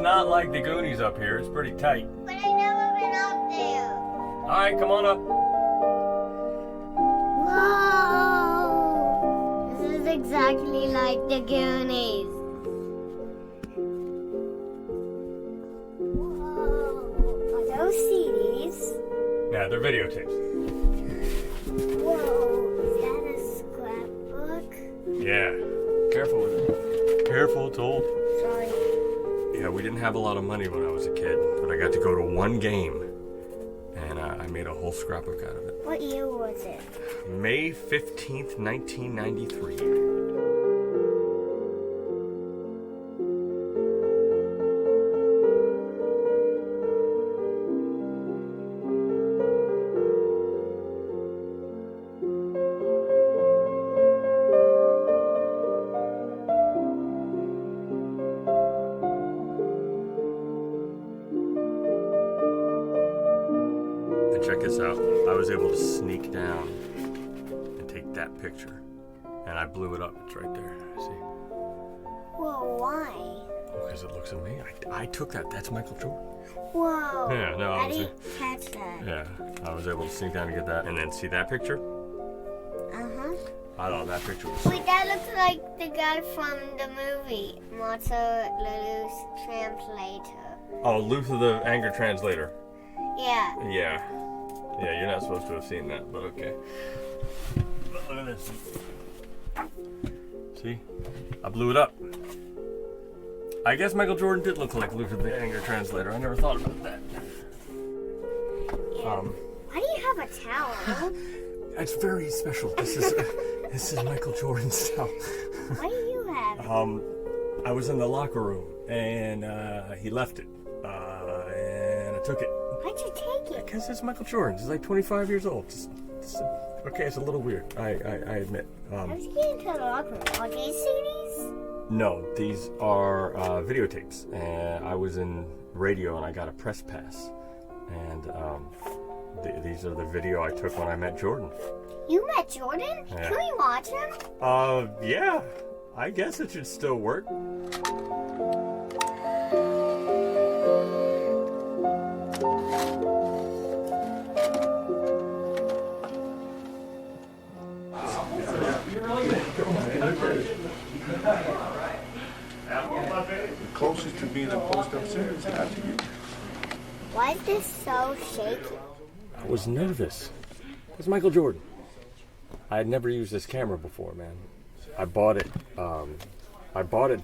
not like the Goonies up here. It's pretty tight. But I never been up there. All right, come on up. Whoa! This is exactly like the Goonies. Whoa! Are those CDs? Yeah, they're videotapes. Whoa! Is that a scrapbook? Yeah. Careful with it. Careful, it's old. Sorry. Yeah, we didn't have a lot of money when I was a kid, but I got to go to one game, and I made a whole scrapbook out of it. What year was it? May 15th, 1993. Check this out. I was able to sneak down and take that picture, and I blew it up. It's right there. See? Whoa, why? Because it looks at me. I took that. That's Michael Jordan. Whoa. Yeah, no, How do you catch that? Yeah, I was able to sneak down and get that, and then see that picture. Uh-huh. I thought that picture was. Wait, that looks like the guy from the movie, Martha Lulu's translator. Oh, Luther the Anger Translator. Yeah. Yeah. Yeah, you're not supposed to have seen that, but okay. But look at this. See? I blew it up. I guess Michael Jordan did look like Luther the Anger Translator. I never thought about that. Yeah. Why do you have a towel? It's very special. This is Michael Jordan's towel. Why do you have it? I was in the locker room and he left it. And I took it. Why'd you take it? Because it's Michael Jordan. He's like 25 years old. Okay, it's a little weird. I admit. How'd you get into the locker room? Are these CDs? No, these are videotapes. And I was in radio and I got a press pass. And these are the video I took when I met Jordan. You met Jordan? Yeah. Can we watch him? Yeah. I guess it should still work. The closest to being a post upstairs got to you. Why is this so shaky? I was nervous. It's Michael Jordan. I had never used this camera before, man. I bought it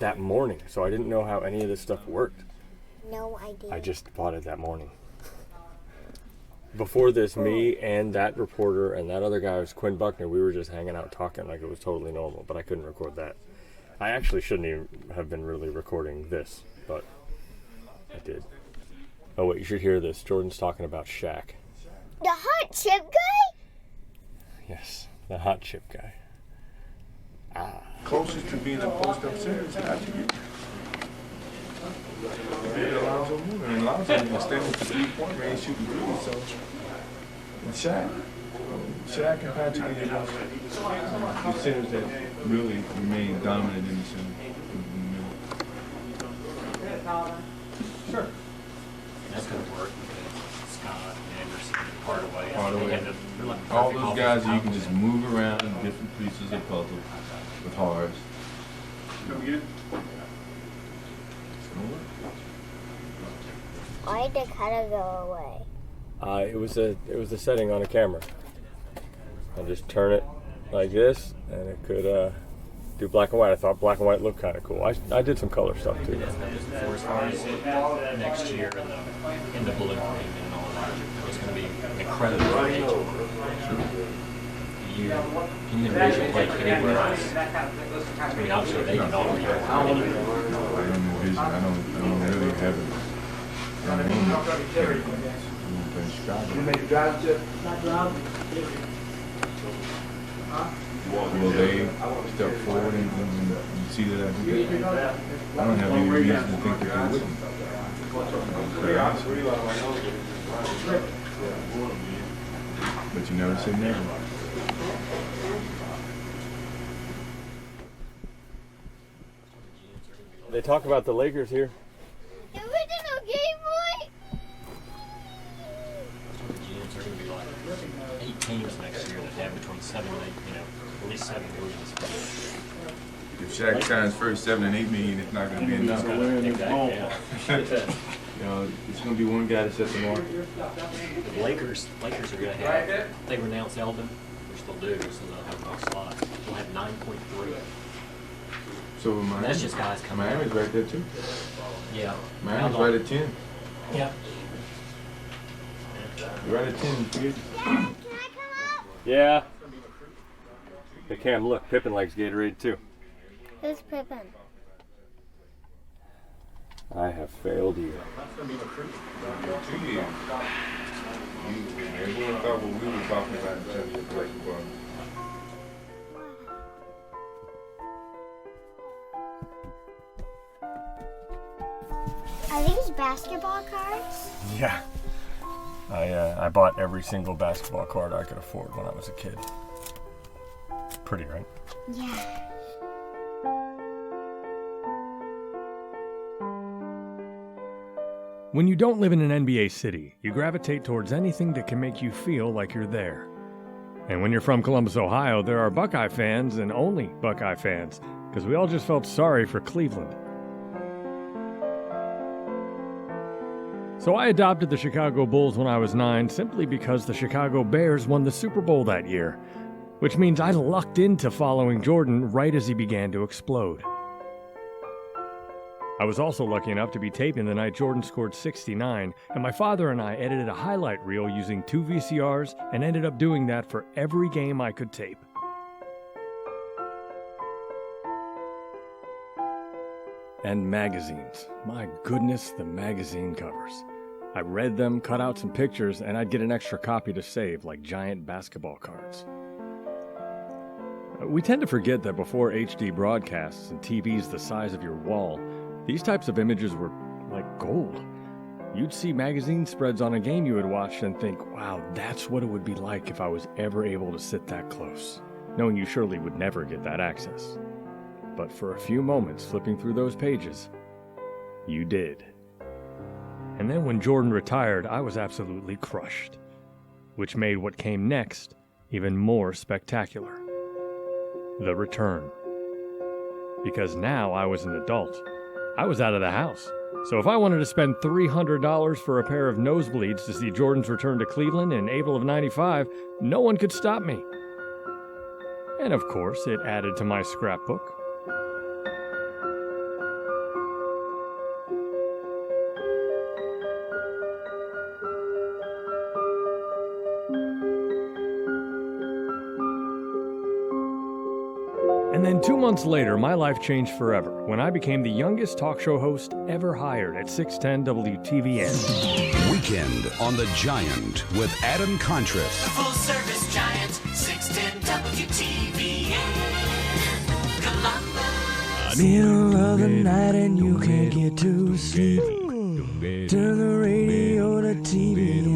that morning, so I didn't know how any of this stuff worked. No idea. I just bought it that morning. Before this, me and that reporter and that other guy was Quinn Buckner. We were just hanging out talking like it was totally normal, but I couldn't record that. I actually shouldn't even have been really recording this, but I did. Oh wait, you should hear this. Jordan's talking about Shaq. The hot chip guy? Yes, the hot chip guy. Closest to being a post upstairs got to you. Alonzo Moore, and Alonzo was standing at the 3-point range shooting threes, so. And Shaq and Patrick Ewing the centers that really remain dominant in the center. Sure. That's going to work because Scott, Anderson, Hardaway. All those guys that you can just move around in different pieces of puzzle with hards. Why did the cutter go away? It was a setting on a camera. I just turn it like this, and it could do black and white. I thought black and white looked kind of cool. I did some color stuff too. For as far as next year in the blueprint and all that, it's going to be incredibly great. Can you envision like anywhere else? I mean, obviously they can all be anywhere. I don't really have it. Will they step forward and see that I do that? I don't have any reason to think that they wouldn't. But you never say never. They talk about the Lakers here. The 7 million. If Shaq signs first 7 and 8 million, it's not going to be enough. You know, it's going to be one guy that sets the mark. The Lakers are going to have, they renounce Eldon, which they'll do, so they'll have no slot. They'll have 9.3. So Miami, That's just guys coming out. Miami's right there too. Yeah. Miami's right at 10. Yeah. You're right at 10, kid. Can I come up? Yeah. Hey Cam, look, Pippin likes Gatorade too. Who's Pippin? I have failed you. 2 years. Everyone thought what we were talking about in terms of collectible ball. Are these basketball cards? Yeah. I bought every single basketball card I could afford when I was a kid. Pretty, right? Yeah. When you don't live in an NBA city, you gravitate towards anything that can make you feel like you're there. And when you're from Columbus, Ohio, there are Buckeye fans and only Buckeye fans, because we all just felt sorry for Cleveland. So I adopted the Chicago Bulls when I was 9 simply because the Chicago Bears won the Super Bowl that year, which means I lucked into following Jordan right as he began to explode. I was also lucky enough to be taping the night Jordan scored 69, and my father and I edited a highlight reel using 2 VCRs and ended up doing that for every game I could tape. And magazines. My goodness, the magazine covers. I read them, cut out some pictures, and I'd get an extra copy to save, like giant basketball cards. We tend to forget that before HD broadcasts and TVs the size of your wall, these types of images were like gold. You'd see magazine spreads on a game you had watched and think, wow, that's what it would be like if I was ever able to sit that close, knowing you surely would never get that access. But for a few moments flipping through those pages, you did. And then when Jordan retired, I was absolutely crushed, which made what came next even more spectacular. The return. Because now I was an adult. I was out of the house. So if I wanted to spend $300 for a pair of nosebleeds to see Jordan's return to Cleveland in April of '95, no one could stop me. And of course, it added to my scrapbook. And then 2 months later, my life changed forever when I became the youngest talk show host ever hired at 610 WTVN. Weekend on the Giant with Adam Kontras. The full-service Giant, 610 WTVN, Columbus. Middle of the night and you can't get to sleep. Turn the radio to TVN.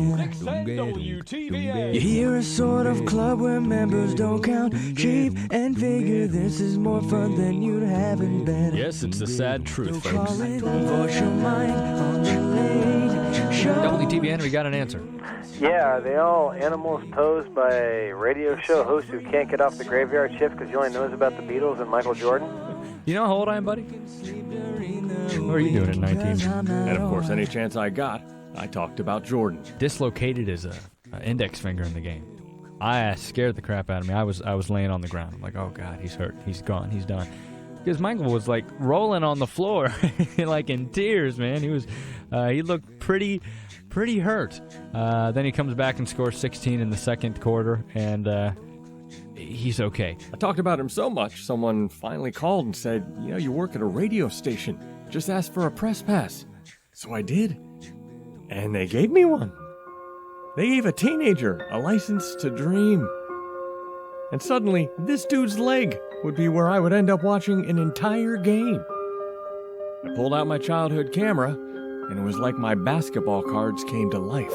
You hear a sort of club where members don't count sheep and figure this is more fun than you'd have in bed. Yes, it's the sad truth, folks. Call it Voice Your Mind on the Late Show. WTVN, we got an answer. Yeah, are they all animals posed by a radio show host who can't get off the graveyard shift because he only knows about the Beatles and Michael Jordan? You know how old I am, buddy? What are you doing at 19? And of course, any chance I got, I talked about Jordan. Dislocated his index finger in the game. I scared the crap out of me. I was laying on the ground. I'm like, oh God, he's hurt. He's gone. He's done. Because Michael was like rolling on the floor, like in tears, man. He looked pretty hurt. Then he comes back and scores 16 in the second quarter, and he's okay. I talked about him so much, someone finally called and said, you work at a radio station. Just ask for a press pass. So I did. And they gave me one. They gave a teenager a license to dream. And suddenly, this dude's leg would be where I would end up watching an entire game. I pulled out my childhood camera, and it was like my basketball cards came to life.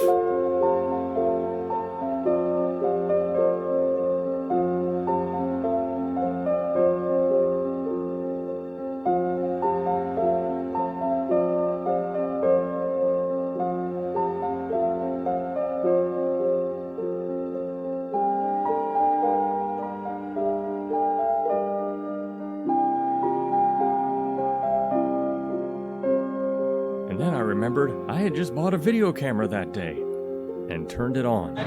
And then I remembered I had just bought a video camera that day and turned it on. You're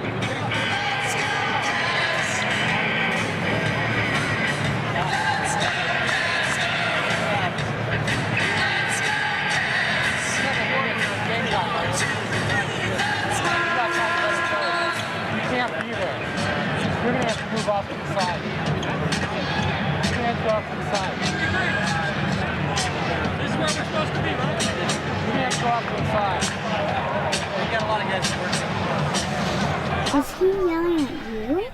going to have to move off to the side. Your hands go off to the side. This is where we're supposed to be, right? Your hands go off to the side. We got a lot of guys working. Was he yelling at you?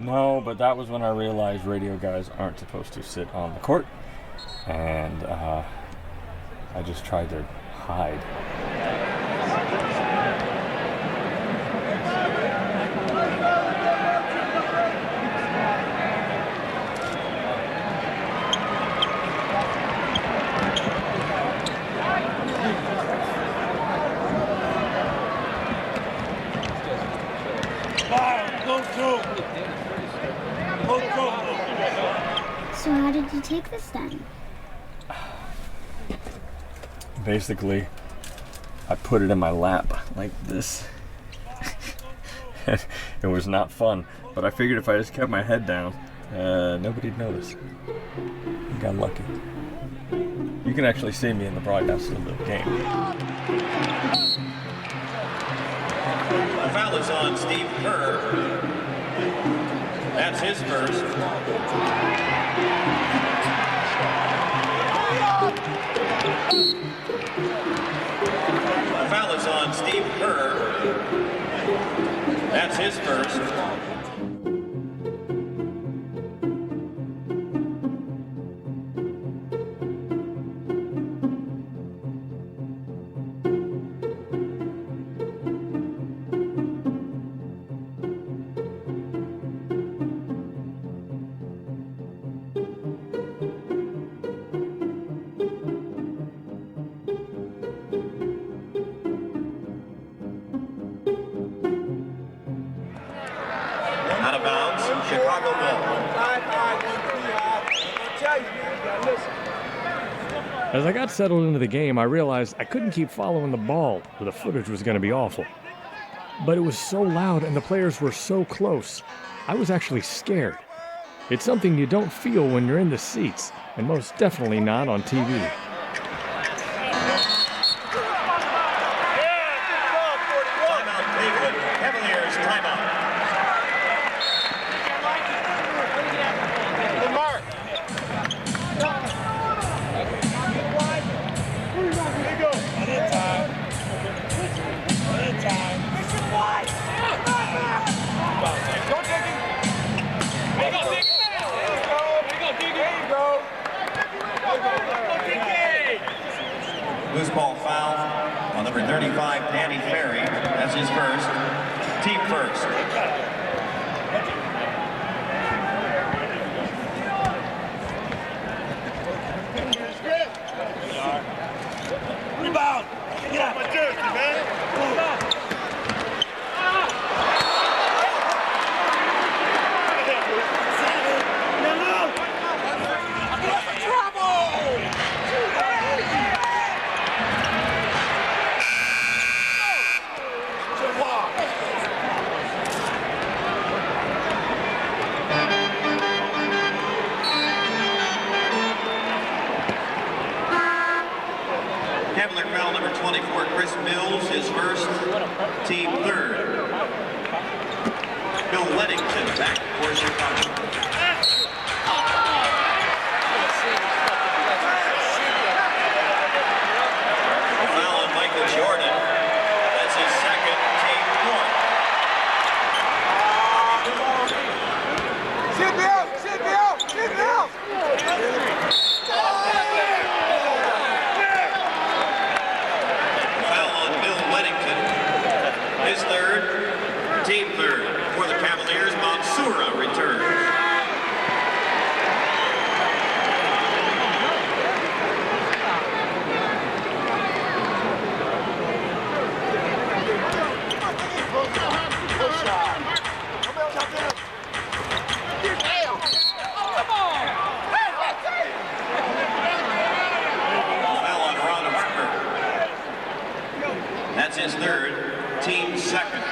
No, but that was when I realized radio guys aren't supposed to sit on the court. And I just tried to hide. So how did you take this then? Basically, I put it in my lap like this. It was not fun, but I figured if I just kept my head down, nobody'd notice. I got lucky. You can actually see me in the broadcast of the game. The foul is on Steve Kerr. That's his first. The foul is on Steve Kerr. That's his first. Out of bounds, Chicago ball. As I got settled into the game, I realized I couldn't keep following the ball, or the footage was going to be awful. But it was so loud and the players were so close, I was actually scared. It's something you don't feel when you're in the seats, and most definitely not on TV. Cavaliers timeout. Loose ball foul on number 35, Danny Ferry. That's his first. Team first. Rebound! Get out my jersey, man! Cavalier foul number 24, Chris Mills, his first, team third. Bill Weddington back for Chicago. Foul on Michael Jordan. That's his second, team fourth. Sit down! Sit down! Sit down! His third, team third. For the Cavaliers, Mansoura returns. is third, team second.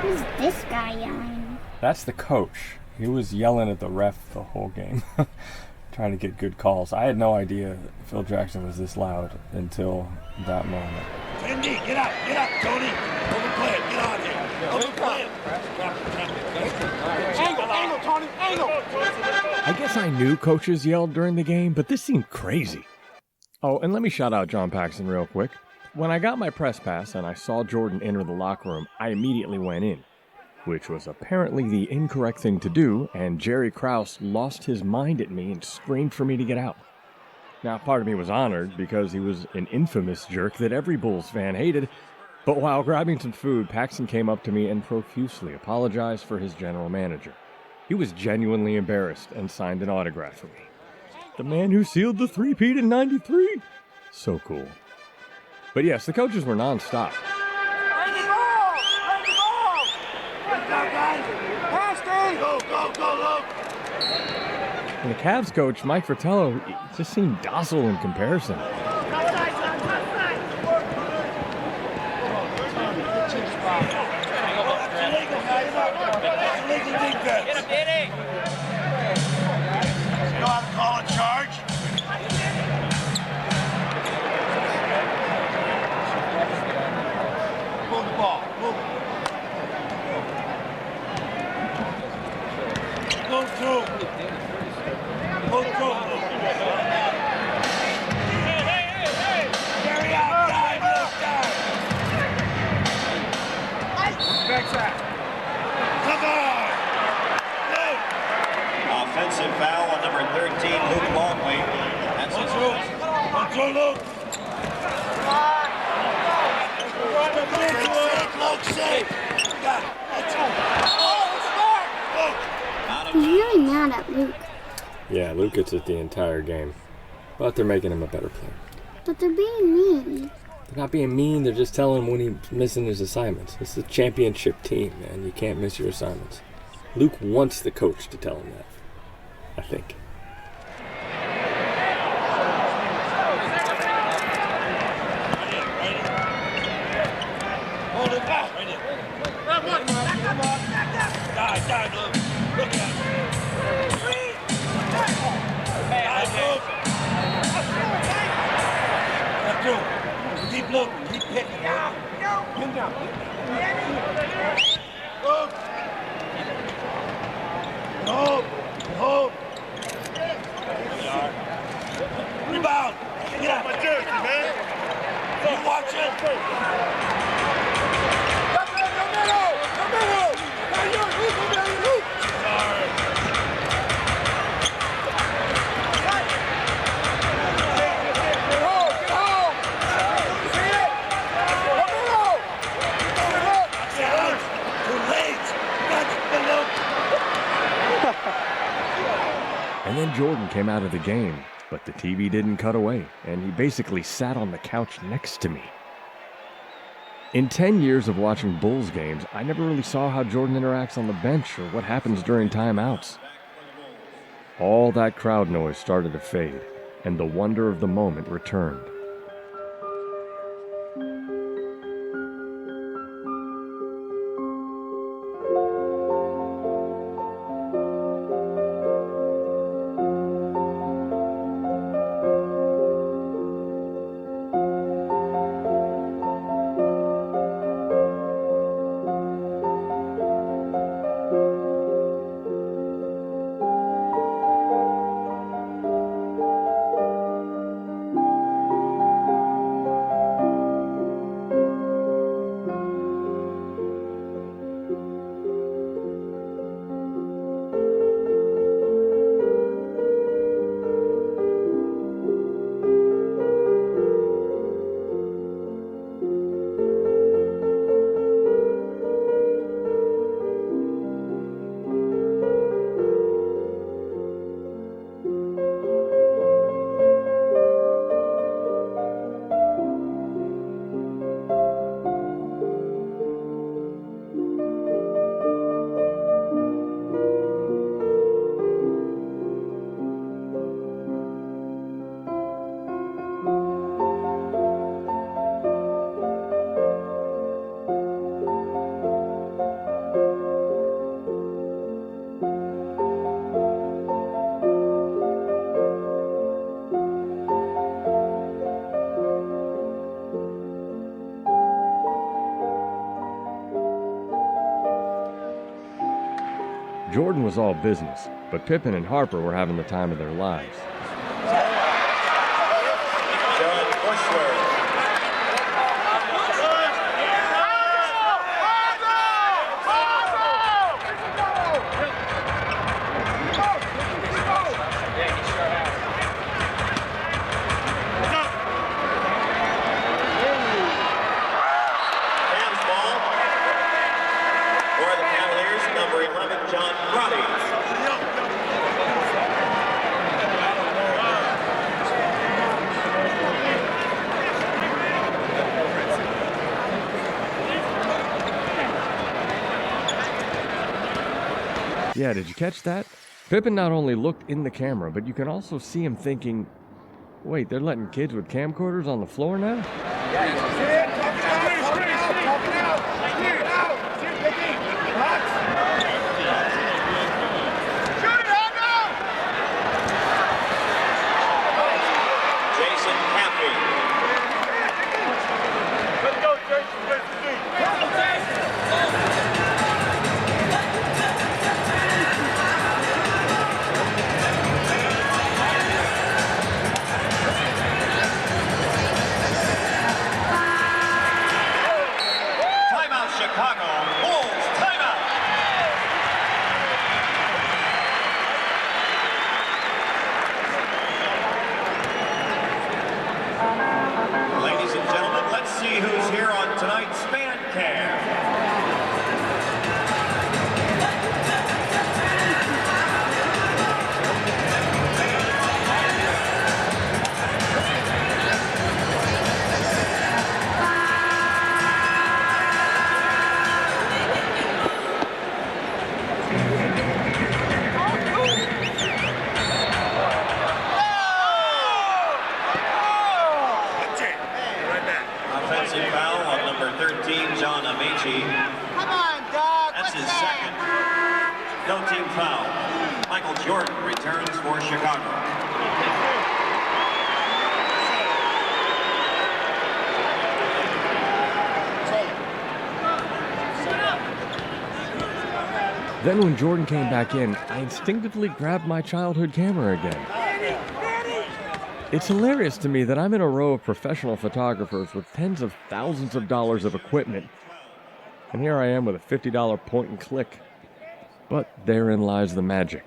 Who's this guy yelling? That's the coach. He was yelling at the ref the whole game, trying to get good calls. I had no idea Phil Jackson was this loud until that moment. Andy, get up, Tony. Overplay it, get on here. Overplay it. Angle, Tony, angle. I guess I knew coaches yelled during the game, but this seemed crazy. Oh, and let me shout out John Paxson real quick. When I got my press pass and I saw Jordan enter the locker room, I immediately went in, which was apparently the incorrect thing to do, and Jerry Krause lost his mind at me and screamed for me to get out. Now, part of me was honored because he was an infamous jerk that every Bulls fan hated, but while grabbing some food, Paxson came up to me and profusely apologized for his general manager. He was genuinely embarrassed and signed an autograph for me. The man who sealed the three-peat in '93. So cool. But yes, the coaches were nonstop. Bring the ball! Bring the ball! Go, guys! Pass, Go, look! And the Cavs coach, Mike Fratello, just seemed docile in comparison. You know how to call a charge? Move the ball. Move it. Go through. Go through. Carry out time. Backside. Come on. Offensive foul on number 13, Luke Longley. That's his first. Control, Luke. Luke, safe. Got it. He's really mad at Luke. Yeah, Luke gets it the entire game. But they're making him a better player. But they're being mean. They're not being mean, they're just telling him when he's missing his assignments. It's a championship team, man. You can't miss your assignments. Luke wants the coach to tell him that, I think. Hold it back. Right in. Dive, Luke. Look at him. Dive, Luke. That's true. Keep looking. Keep picking. Pin down. Luke. Hold. There we are. Rebound. Get out. My jersey, man. You watch it. And then Jordan came out of the game, but the TV didn't cut away, and he basically sat on the couch next to me. In 10 years of watching Bulls games, I never really saw how Jordan interacts on the bench or what happens during timeouts. All that crowd noise started to fade, and the wonder of the moment returned. Jordan was all business, but Pippen and Harper were having the time of their lives. Yeah, did you catch that? Pippen not only looked in the camera, but you can also see him thinking, wait, they're letting kids with camcorders on the floor now? Then when Jordan came back in, I instinctively grabbed my childhood camera again. It's hilarious to me that I'm in a row of professional photographers with tens of thousands of dollars of equipment, and here I am with a $50 point and click. But therein lies the magic.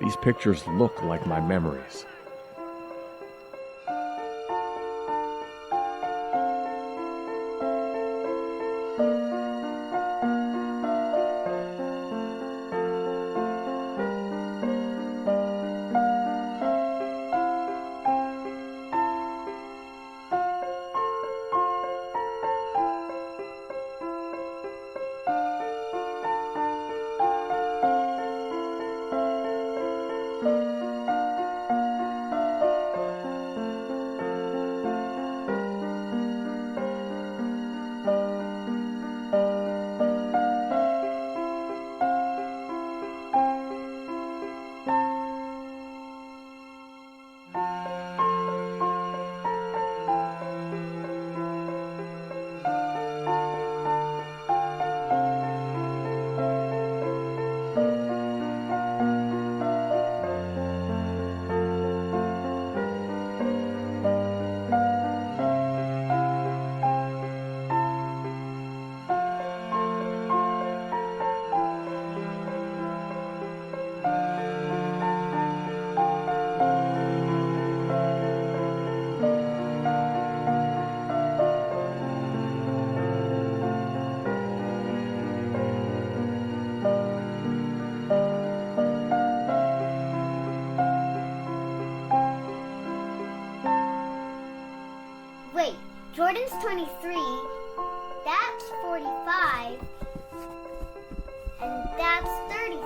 These pictures look like my memories. Wait, Jordan's 23, that's 45, and that's 33.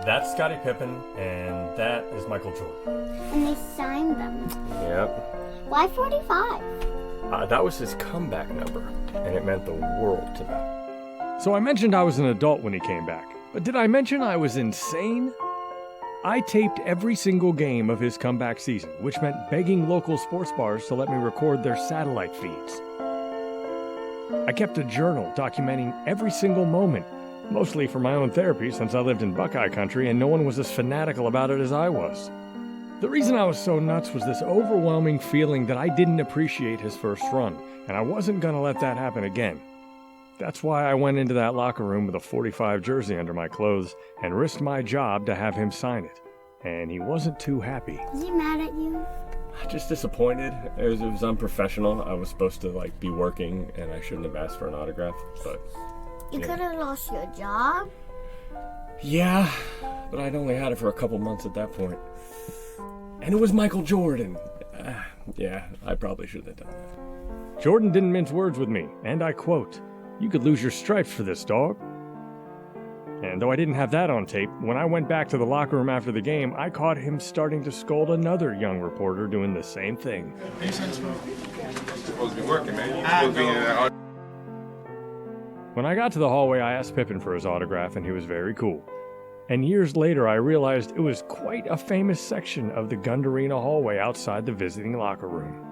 That's Scottie Pippen, and that is Michael Jordan. And they signed them. Yep. Why 45? That was his comeback number, and it meant the world to me. So I mentioned I was an adult when he came back, but did I mention I was insane? I taped every single game of his comeback season, which meant begging local sports bars to let me record their satellite feeds. I kept a journal documenting every single moment, Mostly for my own therapy since I lived in Buckeye country and no one was as fanatical about it as I was. The reason I was so nuts was this overwhelming feeling that I didn't appreciate his first run, and I wasn't going to let that happen again. That's why I went into that locker room with a 45 jersey under my clothes and risked my job to have him sign it. And he wasn't too happy. Is he mad at you? Just disappointed. It was unprofessional. I was supposed to be working, and I shouldn't have asked for an autograph, but... You could have lost your job. Yeah, but I'd only had it for a couple months at that point. And it was Michael Jordan. Yeah, I probably should have done that. Jordan didn't mince words with me, and I quote, "You could lose your stripes for this, dog." And though I didn't have that on tape, when I went back to the locker room after the game, I caught him starting to scold another young reporter doing the same thing. You're supposed to be working, man. You're supposed to be in that. When I got to the hallway, I asked Pippen for his autograph, and he was very cool. And years later, I realized it was quite a famous section of the Gund Arena hallway outside the visiting locker room.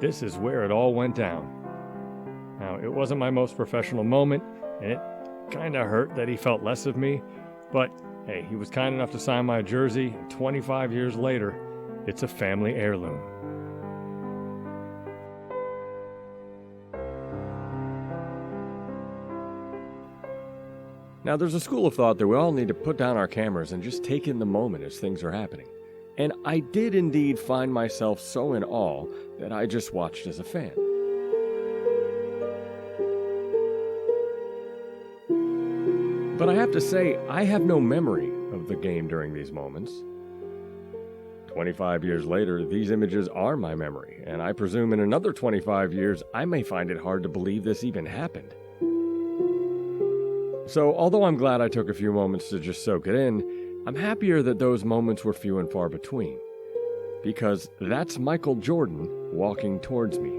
This is where it all went down. Now, it wasn't my most professional moment, and it kind of hurt that he felt less of me, but hey, he was kind enough to sign my jersey, and 25 years later, it's a family heirloom. Now, there's a school of thought that we all need to put down our cameras and just take in the moment as things are happening. And I did indeed find myself so in awe that I just watched as a fan. But I have to say, I have no memory of the game during these moments. 25 years later, these images are my memory, and I presume in another 25 years, I may find it hard to believe this even happened. So, although I'm glad I took a few moments to just soak it in, I'm happier that those moments were few and far between. Because that's Michael Jordan walking towards me.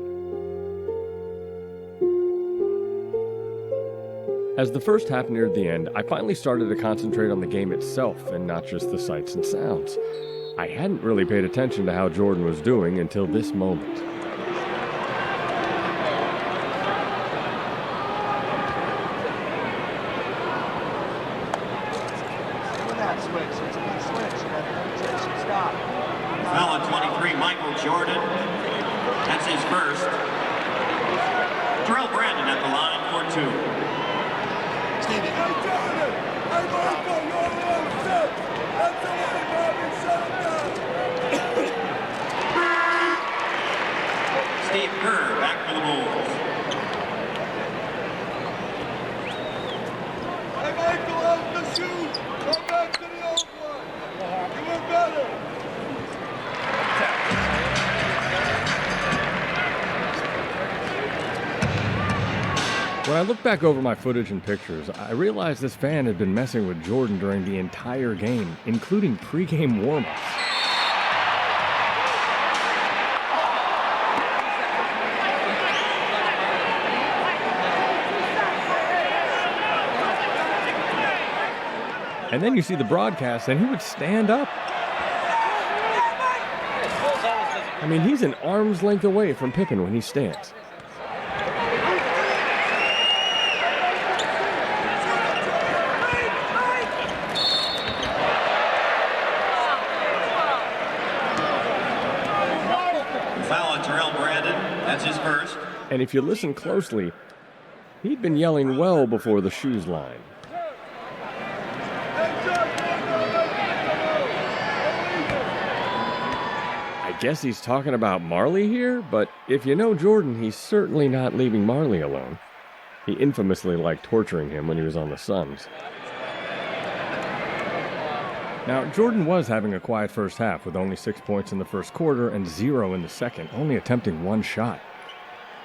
As the first half neared the end, I finally started to concentrate on the game itself and not just the sights and sounds. I hadn't really paid attention to how Jordan was doing until this moment. Foul on 23, Michael Jordan. That's his first. Terrell Brandon at the line for two. Stevie. Hey, Jordan! Hey, Michael, you're the one set! That's the way, Bobby, shut him down! Steve Kerr back for the Bulls. Hey, Michael, out the shoot! Go back to the old one! You were better! When I look back over my footage and pictures, I realized this fan had been messing with Jordan during the entire game, including pre-game warm-ups. And then you see the broadcast, and he would stand up. I mean, he's an arm's length away from Pippen when he stands. And if you listen closely, he'd been yelling well before the shoes line. I guess he's talking about Marley here, but if you know Jordan, he's certainly not leaving Marley alone. He infamously liked torturing him when he was on the Suns. Now, Jordan was having a quiet first half with only 6 points in the first quarter and 0 in the second, only attempting one shot.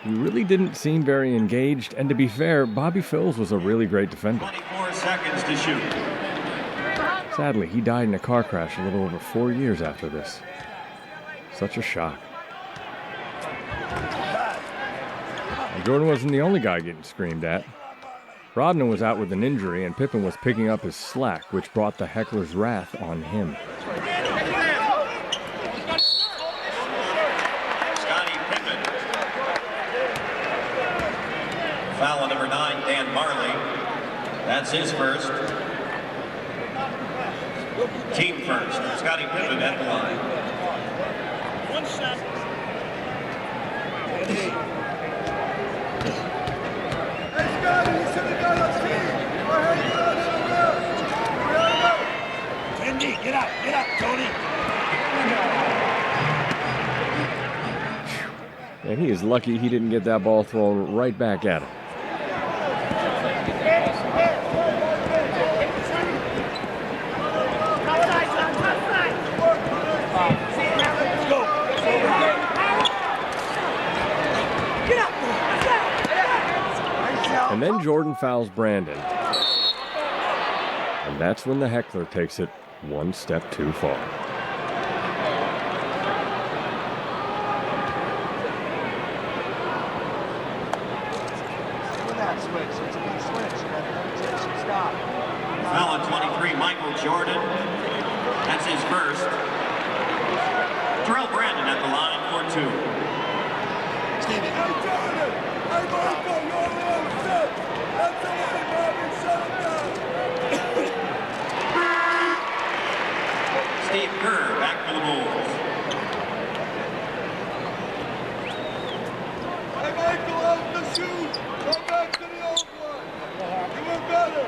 He really didn't seem very engaged, and to be fair, Bobby Phills was a really great defender. 24 seconds to shoot. Sadly, he died in a car crash a little over 4 years after this. Such a shock. And Jordan wasn't the only guy getting screamed at. Rodman was out with an injury, and Pippen was picking up his slack, which brought the heckler's wrath on him. That's his first. Team first. Scotty Pippen at the line. One shot. Hey, Scotty, you should have done a team. Go ahead, Andy, get up, Tony. And he is lucky he didn't get that ball thrown right back at him. And then Jordan fouls Brandon. And that's when the heckler takes it one step too far. Foul on 23, Michael Jordan. That's his first. Terrell Brandon at the line for two. Stevie. Hey, Jordan! Hey, Michael, you're all set! That's the way, Bobby, shut him down! Steve Kerr back for the Bulls. Hey, Michael, out the shoes! Come back to the old one! You were better!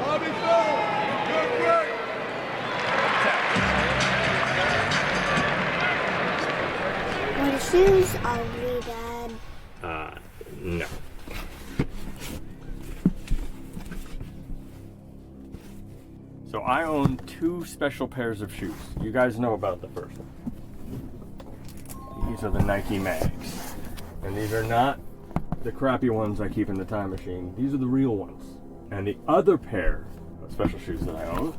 Bobby Bell, you're great! Were the shoes ugly, Dad? No. So I own two special pairs of shoes. You guys know about the first one. These are the Nike Mags. And these are not the crappy ones I keep in the time machine. These are the real ones. And the other pair of special shoes that I own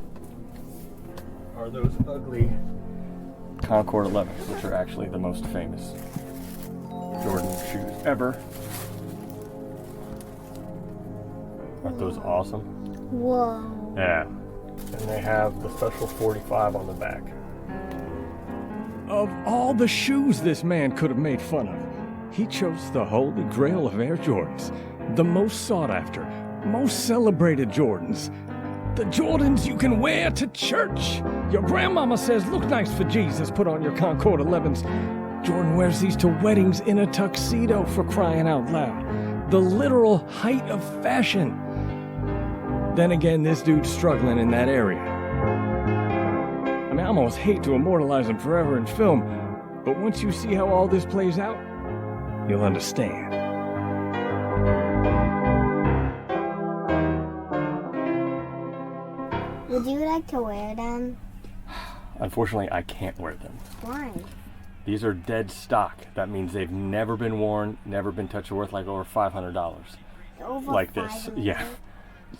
are those ugly Concord 11s, which are actually the most famous Jordan shoes ever. Aren't those awesome? Whoa. Yeah. And they have the special 45 on the back. Of all the shoes this man could have made fun of, he chose the holy grail of Air Jordans, the most sought after, most celebrated Jordans. The Jordans you can wear to church. Your grandmama says, look nice for Jesus, put on your Concord 11s. Jordan wears these to weddings in a tuxedo, for crying out loud. The literal height of fashion. Then again, this dude's struggling in that area. I mean, I almost hate to immortalize him forever in film, but once you see how all this plays out, you'll understand. Would you like to wear them? Unfortunately, I can't wear them. Why? These are dead stock. That means they've never been worn, never been touched, worth like over $500. Over like this. $500? Yeah.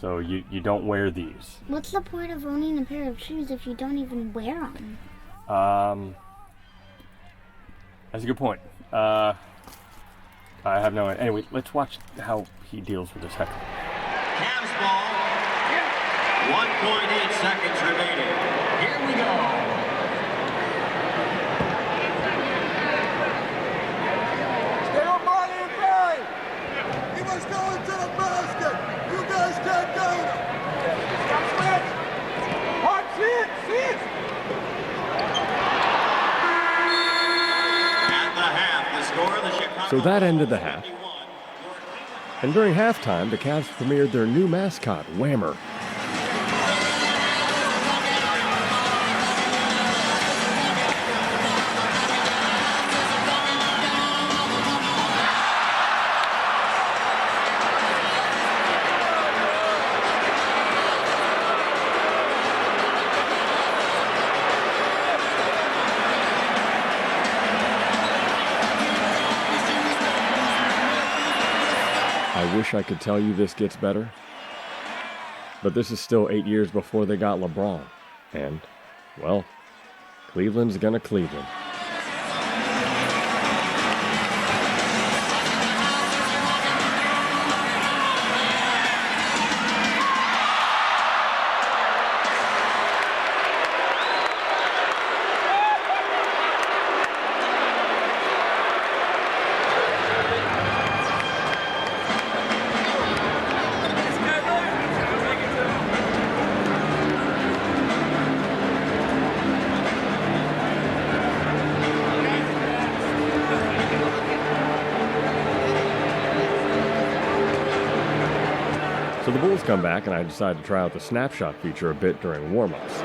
So you don't wear these. What's the point of owning a pair of shoes if you don't even wear them? That's a good point. I have no idea. Anyway, let's watch how he deals with this heckler. Cavs ball. 1.8 seconds remaining. Here we go. Stay on Marty and Barry! He was going to the basket! You guys can't go! Stop switch! Hard sit! Sit! At the half, the score, the Chicago. So that ended the half. And during halftime, the Cavs premiered their new mascot, Whammer. I wish I could tell you this gets better, but this is still 8 years before they got LeBron. And, well, Cleveland's gonna Cleveland. So the Bulls come back, and I decide to try out the snapshot feature a bit during warm-ups.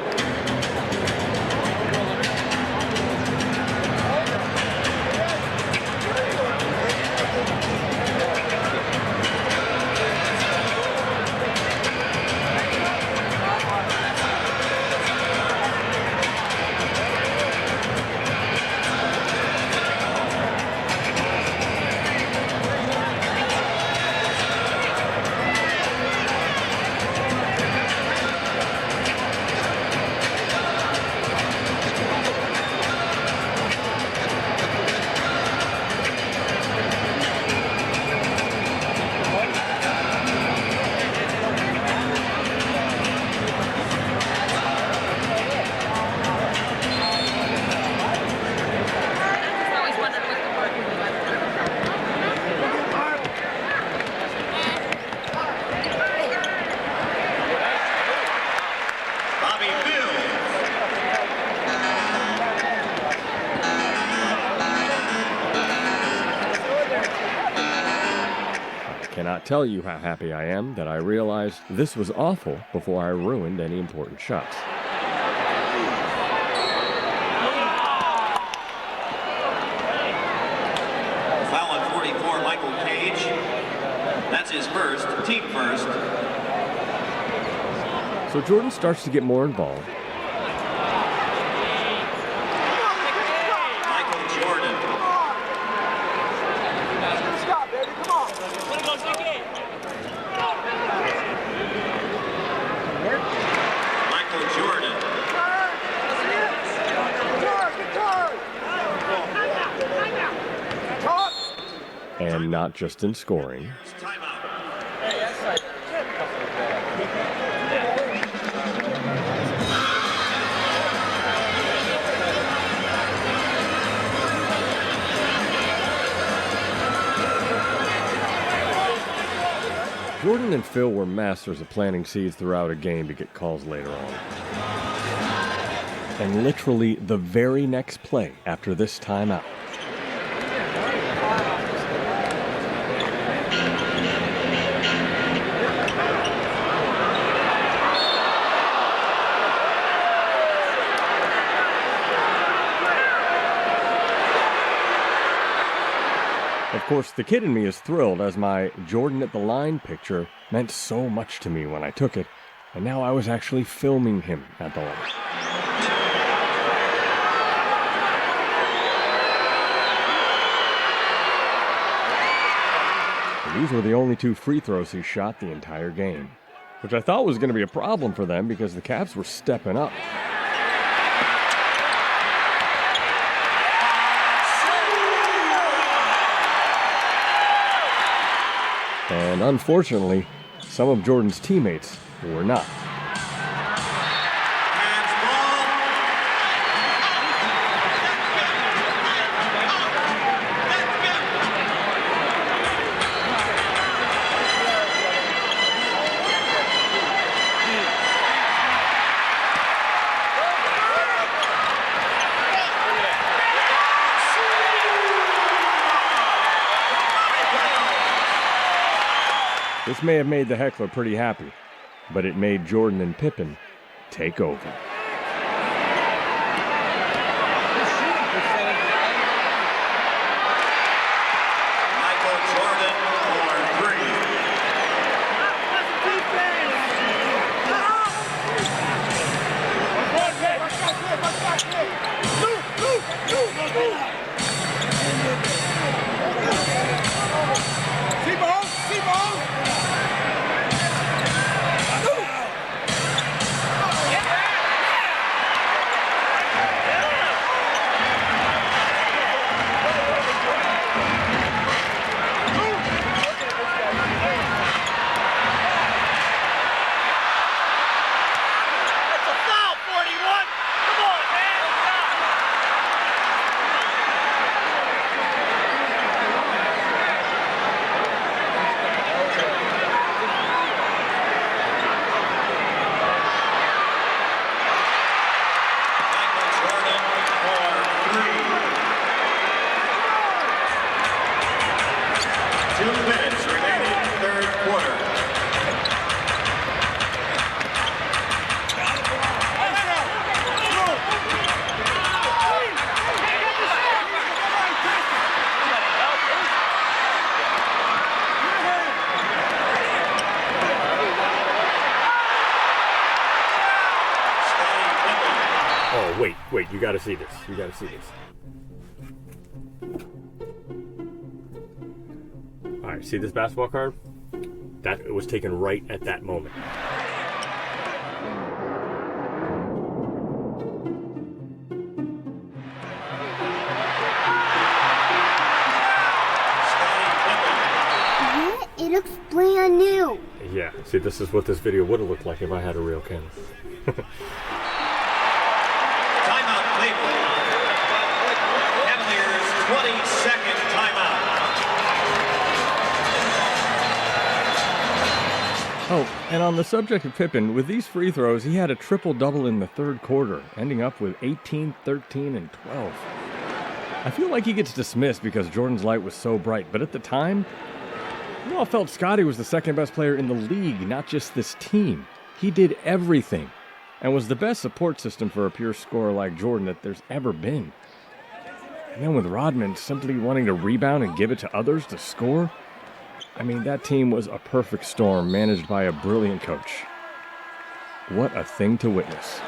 Cannot tell you how happy I am that I realized this was awful before I ruined any important shots. Foul on 44, Michael Cage. That's his first, team first. So Jordan starts to get more involved. And not just in scoring. Jordan and Phil were masters of planting seeds throughout a game to get calls later on. And literally the very next play after this timeout, of course, the kid in me is thrilled as my Jordan at the line picture meant so much to me when I took it, and now I was actually filming him at the line. And these were the only 2 free throws he shot the entire game, which I thought was going to be a problem for them because the Cavs were stepping up. And unfortunately, some of Jordan's teammates were not. This may have made the heckler pretty happy, but it made Jordan and Pippen take over. Wait, you got to see this. You got to see this. All right, see this basketball card? That was taken right at that moment. It looks brand new. Yeah, see, this is what this video would have looked like if I had a real camera. Timeout, Cleveland. Cavaliers, 20-second timeout. Oh, and on the subject of Pippen, with these free throws, he had a triple-double in the third quarter, ending up with 18, 13, and 12. I feel like he gets dismissed because Jordan's light was so bright, but at the time, we all felt Scottie was the second-best player in the league, not just this team. He did everything, and was the best support system for a pure scorer like Jordan that there's ever been. And then with Rodman simply wanting to rebound and give it to others to score, I mean, that team was a perfect storm managed by a brilliant coach. What a thing to witness.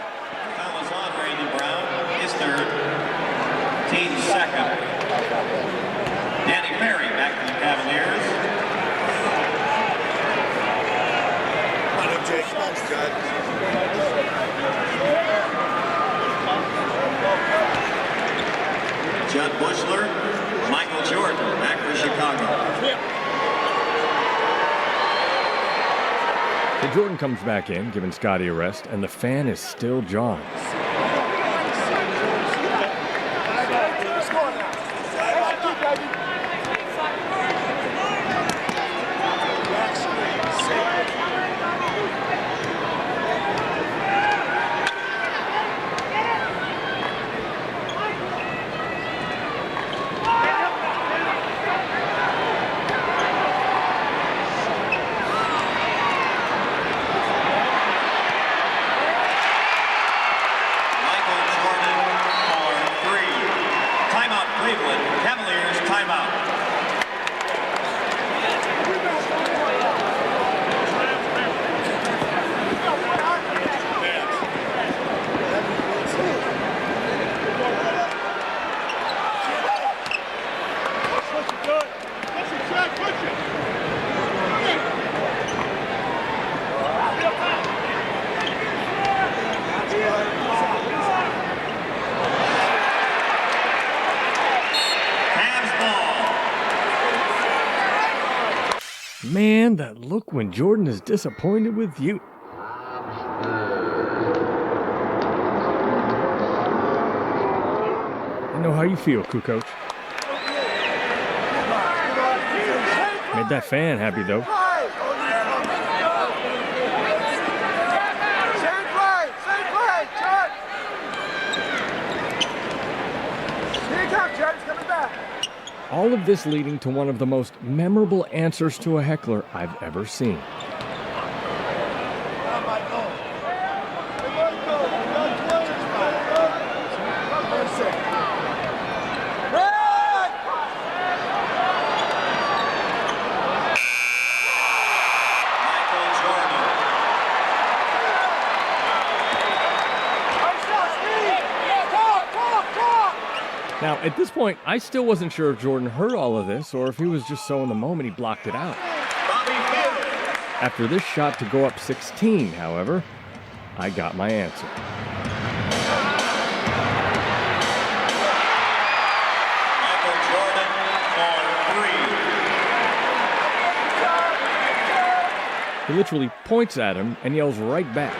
Foul is on Brandon Brown, his third. Team second. Danny Ferry back to the Cavaliers. Judd Bushler, Michael Jordan back for Chicago. So Jordan comes back in, giving Scottie a rest, and the fan is still jawing. Man, that look when Jordan is disappointed with you. I know how you feel, Kukoc. Made that fan happy, though. All of this leading to one of the most memorable answers to a heckler I've ever seen. Now, at this point, I still wasn't sure if Jordan heard all of this or if he was just so in the moment he blocked it out. After this shot to go up 16, however, I got my answer. Michael Jordan for 3. He literally points at him and yells right back.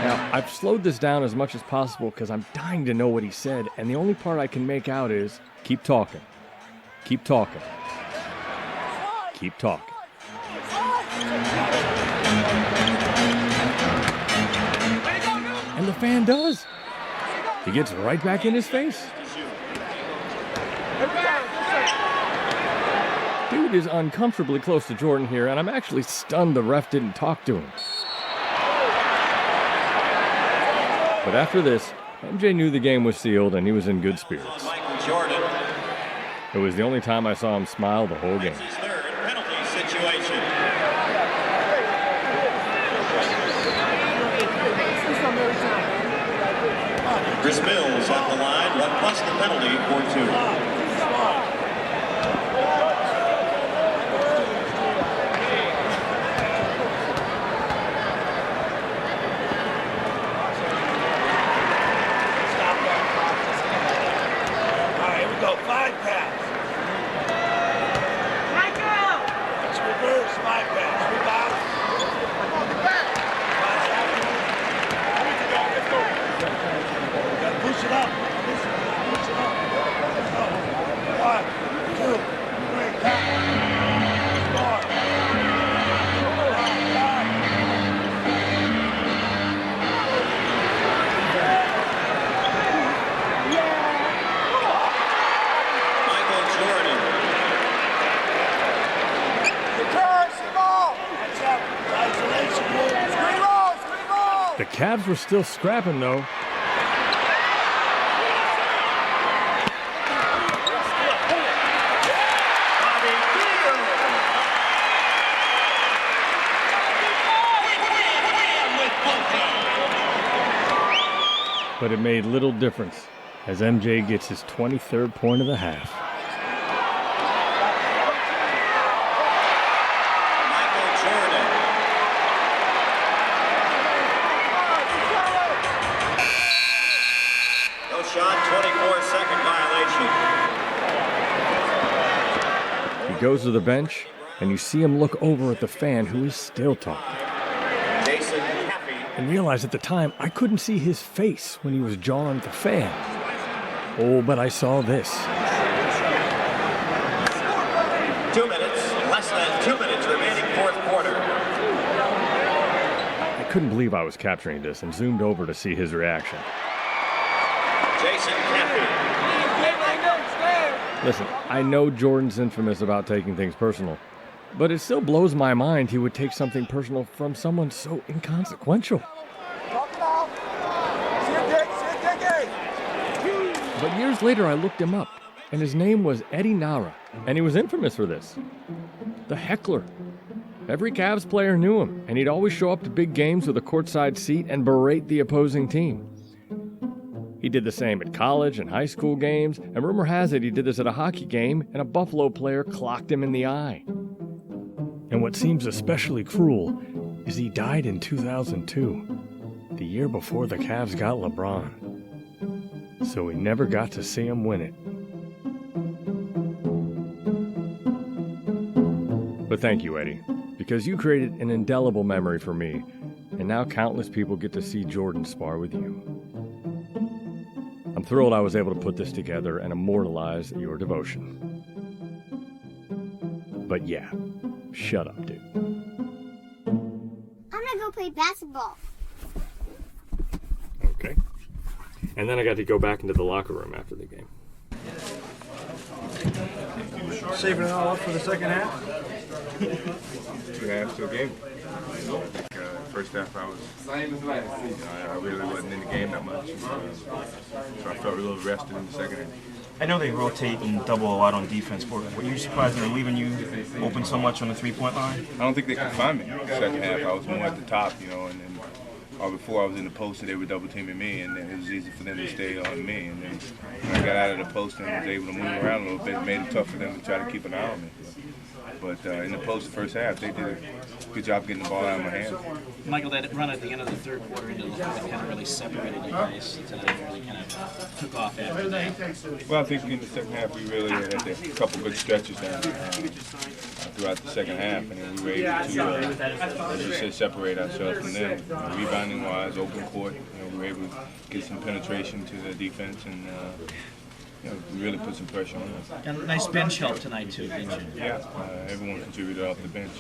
Now, I've slowed this down as much as possible because I'm dying to know what he said, and the only part I can make out is, keep talking, keep talking, keep talking. And the fan does. He gets right back in his face. Dude is uncomfortably close to Jordan here, and I'm actually stunned the ref didn't talk to him. But after this, MJ knew the game was sealed and he was in good spirits. It was the only time I saw him smile the whole game. His third penalty situation. Chris Mills on the line, 1 plus the penalty for 2. The Cavs were still scrapping, though. But it made little difference as MJ gets his 23rd point of the half. He goes to the bench, and you see him look over at the fan who is still talking. And realize at the time, I couldn't see his face when he was jawing at the fan. Oh, but I saw this. 2 minutes, less than 2 minutes remaining, 4th quarter. I couldn't believe I was capturing this and zoomed over to see his reaction. Jason Caffey. Listen, I know Jordan's infamous about taking things personal, but it still blows my mind he would take something personal from someone so inconsequential. But years later, I looked him up, and his name was Eddie Nara, and he was infamous for this. The heckler. Every Cavs player knew him, and he'd always show up to big games with a courtside seat and berate the opposing team. He did the same at college and high school games, and rumor has it he did this at a hockey game, and a Buffalo player clocked him in the eye. And what seems especially cruel is he died in 2002, the year before the Cavs got LeBron. So we never got to see him win it. But thank you, Eddie, because you created an indelible memory for me, and now countless people get to see Jordan spar with you. I'm thrilled I was able to put this together and immortalize your devotion. But yeah, shut up, dude. I'm gonna go play basketball. Okay. And then I got to go back into the locker room after the game. Saving it all up for the second half? 2 halves to a game. First half I was, I really wasn't in the game that much. So I felt a little rested in the second half. I know they rotate and double a lot on defense. Were you surprised they're leaving you open so much on the three-point line? I don't think they could find me in the second half. I was more at the top, and before I was in the post and they were double teaming me, and then it was easy for them to stay on me. And then when I got out of the post and was able to move around a little bit, it made it tough for them to try to keep an eye on me. But in the post, the first half, they did a good job getting the ball out of my hands. Michael, that run at the end of the third quarter into the fourth kind of really separated you guys tonight, really kind of took off after that. Well, I think in the second half, we really had a couple good stretches down throughout the second half, and then we were able to, as you said, separate ourselves from them. Rebounding-wise, open court, we were able to get some penetration to the defense, and we really put some pressure on them. And a nice bench help tonight, too, didn't you? Yeah, everyone contributed off the bench.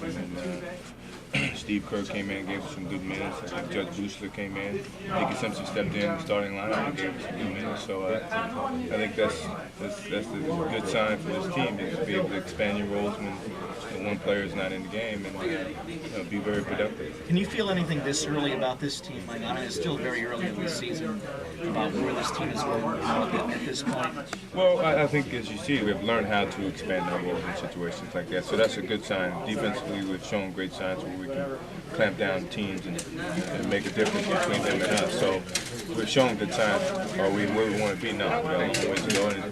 And Steve Kerr came in and gave us some good minutes. Judge Boosler came in. Nicky Simpson stepped in the starting lineup and gave us some good minutes. So I think that's a good sign for this team, is to be able to expand your roles when one player is not in the game and be very productive. Can you feel anything this early about this team? I mean, it's still very early in the season about where this team is going at this point. Well, I think, as you see, we've learned how to expand our roles in situations like that. So that's a good sign. Defensively, we've shown great signs where we can clamp down teams and make a difference between them and us. So we've shown good signs. Are we where we want to be now? We got a long way to go, and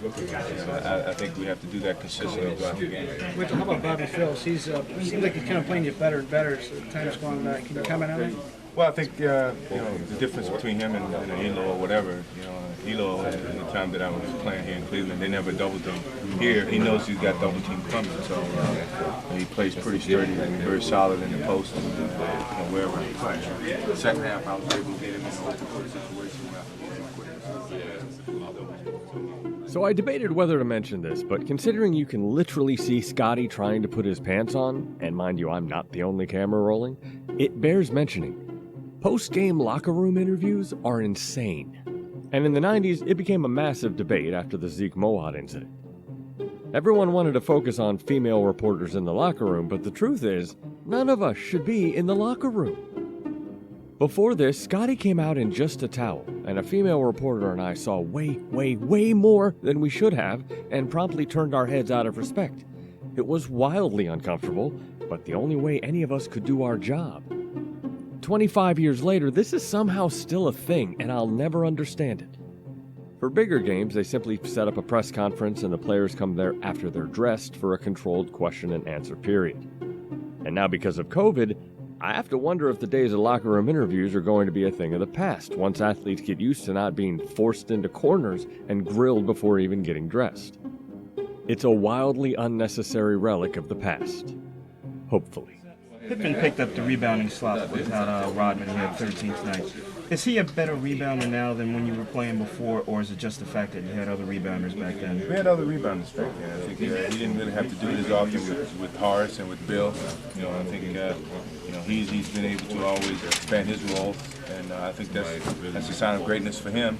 I think we have to do that consistently throughout the game. How about Bobby Phillips? He's seems like he's kind of playing you better and better as time's going by. Can you comment on that? Well, I think the difference between him and Elo or whatever, Elo in the time that I was playing here in Cleveland, they never doubled him. Here, he knows he's got double team coming, so he plays pretty sturdy and very solid in the post and wherever he plays. The second half, I was able to get him in an open court situation. So I debated whether to mention this, but considering you can literally see Scotty trying to put his pants on, and mind you, I'm not the only camera rolling, it bears mentioning. Post-game locker room interviews are insane. And in the 90s, it became a massive debate after the Zeke Mohawk incident. Everyone wanted to focus on female reporters in the locker room, but the truth is, none of us should be in the locker room. Before this, Scotty came out in just a towel, and a female reporter and I saw way more than we should have, and promptly turned our heads out of respect. It was wildly uncomfortable, but the only way any of us could do our job. 25 years later, this is somehow still a thing, and I'll never understand it. For bigger games, they simply set up a press conference and the players come there after they're dressed for a controlled question and answer period. And now because of COVID, I have to wonder if the days of locker room interviews are going to be a thing of the past, once athletes get used to not being forced into corners and grilled before even getting dressed. It's a wildly unnecessary relic of the past. Hopefully. Pippen picked up the rebounding slot without Rodman. He had 13 tonight. Is he a better rebounder now than when you were playing before, or is it just the fact that you had other rebounders back then? We had other rebounders back then. I think he didn't really have to do it as often with Horace and with Bill. I think he's been able to always expand his role, and I think that's a sign of greatness for him.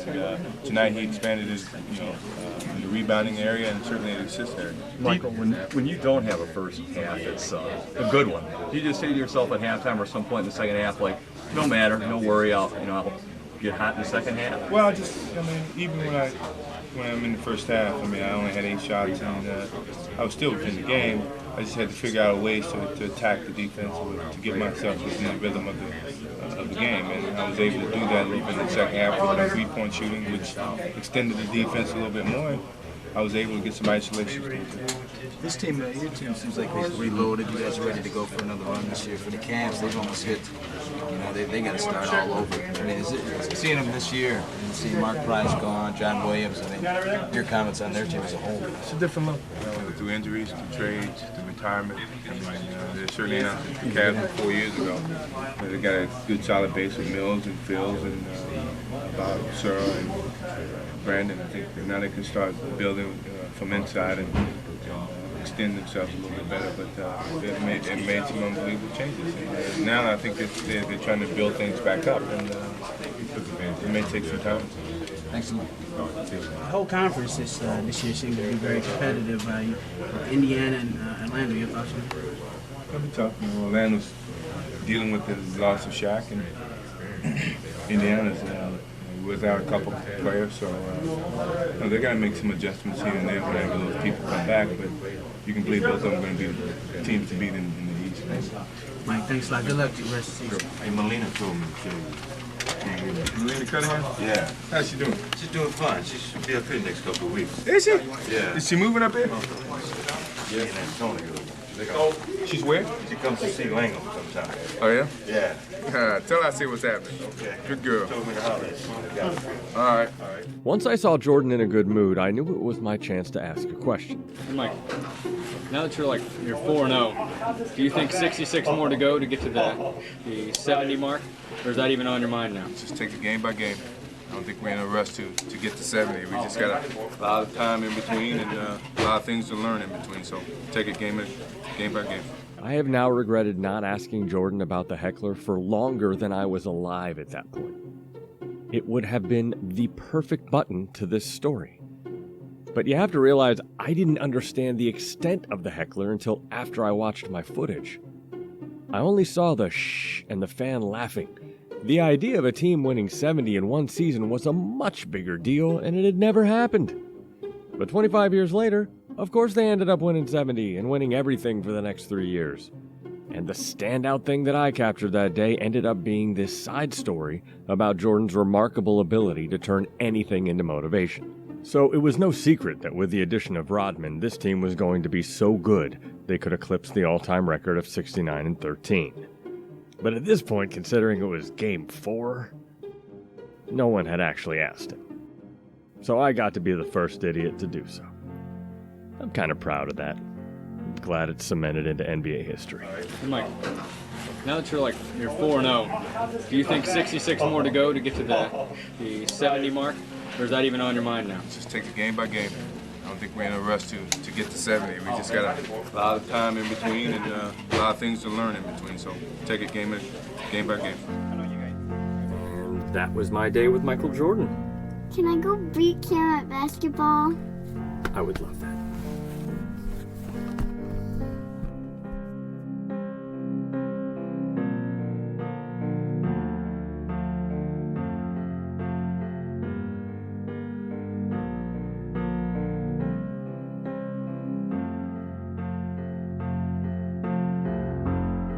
And tonight he expanded his, in the rebounding area and certainly in the assist area. Michael, when you don't have a first half that's a good one, do you just say to yourself at halftime or some point in the second half, like, no matter, no worry, I'll get hot in the second half? Well, even when I'm in the first half, I only had 8 shots and I was still within the game. I just had to figure out ways to attack the defense, to get myself within the rhythm of the game, and I was able to do that even in the second half with the three-point shooting, which extended the defense a little bit more. And I was able to get some isolation. This team, your team seems like they've reloaded. You guys are ready to go for another run this year. For the Cavs, they've almost hit. They got to start all over. Seeing them this year and seeing Mark Price gone, John Williams. Your comments on their team as a whole. It's a different look. Through injuries, through trades, through retirement. They're certainly not the Cavs of 4 years ago. They got a good solid base with Mills and Fields and Bob, Sarah and Brandon. I think now they can start building from inside and extend themselves a little bit better, but they've made some unbelievable changes. And now I think they're trying to build things back up, and it may take some time. Thanks a lot. The whole conference this year seemed to be very competitive. Indiana and Atlanta, your thoughts on that? It'll be tough. Atlanta's dealing with the loss of Shaq, and Indiana's without a couple of players, so they're going to make some adjustments here and there whenever those people come back, but you can believe both of them are going to be the teams to beat in the East. Mike, thanks a lot. Good luck to the rest of the season. Hey, Melina told me to show you. Melina Cunningham? Yeah. How's she doing? She's doing fine. She should be up here next couple of weeks. Is she? Yeah. Is she moving up here? Yeah, in Antonio. She's where? She comes to see Langham sometimes. Oh, yeah? Yeah. Tell her I see what's happening. Okay. Good girl. Told me to holler at you. All right. Once I saw Jordan in a good mood, I knew it was my chance to ask a question. Mike, now that you're 4-0, do you think 66 more to go to get to the 70 mark, or is that even on your mind now? Just take it game by game. I don't think we're in a rush to get to 70. We just got a lot of time in between and a lot of things to learn in between. So take it game by game. I have now regretted not asking Jordan about the heckler for longer than I was alive at that point. It would have been the perfect button to this story. But you have to realize I didn't understand the extent of the heckler until after I watched my footage. I only saw the shh and the fan laughing. The idea of a team winning 70 in one season was a much bigger deal, and it had never happened. But 25 years later, of course they ended up winning 70 and winning everything for the next 3 years. And the standout thing that I captured that day ended up being this side story about Jordan's remarkable ability to turn anything into motivation. So it was no secret that with the addition of Rodman, this team was going to be so good they could eclipse the all-time record of 69-13. But at this point, considering it was Game 4, no one had actually asked him. So I got to be the first idiot to do so. I'm kind of proud of that. I'm glad it's cemented into NBA history. Mike, now that you're 4-0, do you think 66 more to go to get to the 70 mark? Or is that even on your mind now? Just take it game by game. I don't think we're in a rush to get to 70. We just got a lot of time in between and a lot of things to learn in between. So take it game by game. And that was my day with Michael Jordan. Can I go beat Cam at basketball? I would love that.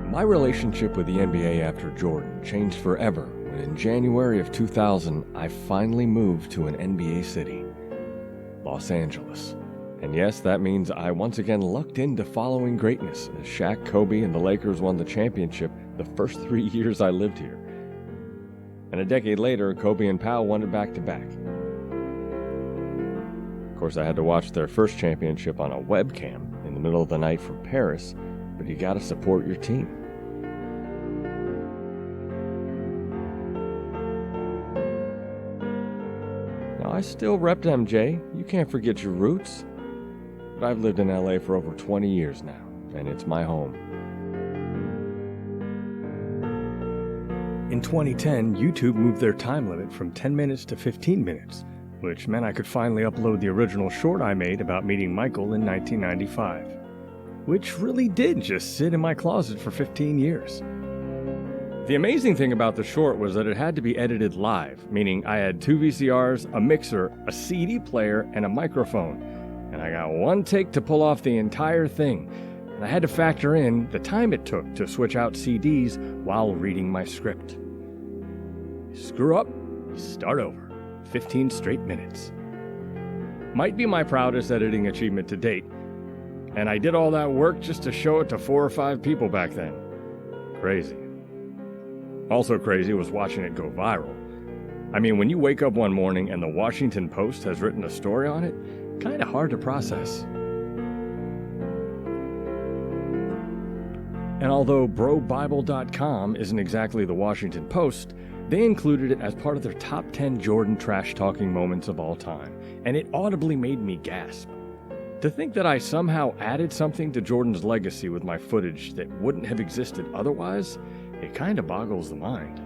My relationship with the NBA after Jordan changed forever when in January of 2000, I finally moved to an NBA city, Los Angeles. And yes, that means I once again lucked into following greatness as Shaq, Kobe, and the Lakers won the championship the first 3 years I lived here. And a decade later, Kobe and Powell won it back-to-back. Of course, I had to watch their first championship on a webcam in the middle of the night from Paris, but you gotta support your team. Now, I still repped MJ. You can't forget your roots. But I've lived in LA for over 20 years now, and it's my home. In 2010, YouTube moved their time limit from 10 minutes to 15 minutes, which meant I could finally upload the original short I made about meeting Michael in 1995, which really did just sit in my closet for 15 years. The amazing thing about the short was that it had to be edited live, meaning I had 2 VCRs, a mixer, a CD player, and a microphone, and I got one take to pull off the entire thing, and I had to factor in the time it took to switch out CDs while reading my script. You screw up, you start over. 15 straight minutes. Might be my proudest editing achievement to date, and I did all that work just to show it to 4 or 5 people back then. Crazy. Also crazy was watching it go viral. I mean, when you wake up one morning and the Washington Post has written a story on it, kind of hard to process. And although BroBible.com isn't exactly the Washington Post, they included it as part of their top 10 Jordan trash-talking moments of all time, and it audibly made me gasp. To think that I somehow added something to Jordan's legacy with my footage that wouldn't have existed otherwise, it kind of boggles the mind.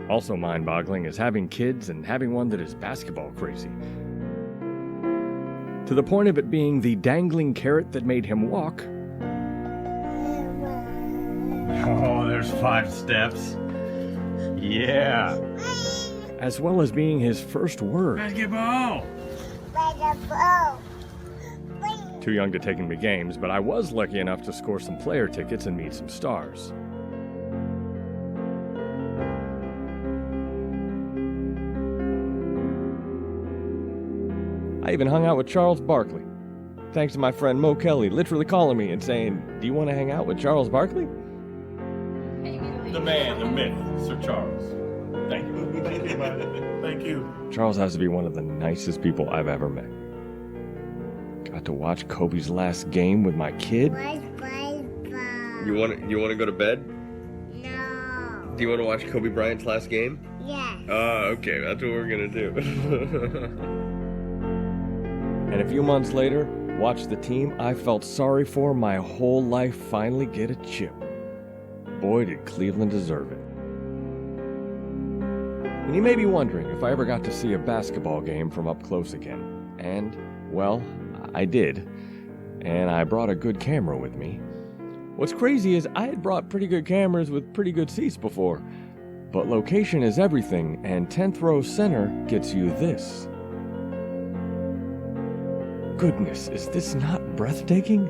Also mind-boggling is having kids and having one that is basketball crazy. To the point of it being the dangling carrot that made him walk. Oh, there's 5 steps. Yeah. As well as being his first word. Basketball. Too young to take him to games, but I was lucky enough to score some player tickets and meet some stars. I even hung out with Charles Barkley, thanks to my friend Mo Kelly literally calling me and saying, "Do you want to hang out with Charles Barkley?" The man, the myth, Sir Charles. Thank you. Thank you. Charles has to be one of the nicest people I've ever met. Got to watch Kobe's last game with my kid. You want to go to bed? No. Do you want to watch Kobe Bryant's last game? Yes. Okay, that's what we're gonna do. And a few months later, watched the team I felt sorry for my whole life finally get a chip. Boy, did Cleveland deserve it. And you may be wondering if I ever got to see a basketball game from up close again. And, well, I did. And I brought a good camera with me. What's crazy is I had brought pretty good cameras with pretty good seats before. But location is everything, and 10th row center gets you this. goodness, is this not breathtaking?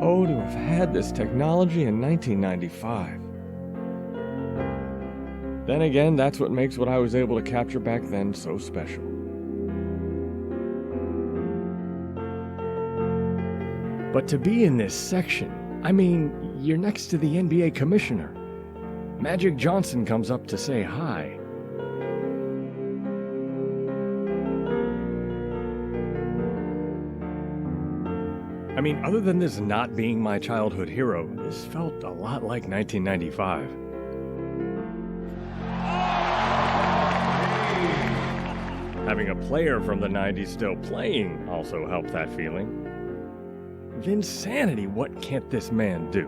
Oh, to have had this technology in 1995. Then again, that's what makes what I was able to capture back then so special. But to be in this section, I mean, you're next to the NBA commissioner. Magic Johnson comes up to say hi. I mean, other than this not being my childhood hero, this felt a lot like 1995. Having a player from the 90s still playing also helped that feeling. Vinsanity, what can't this man do?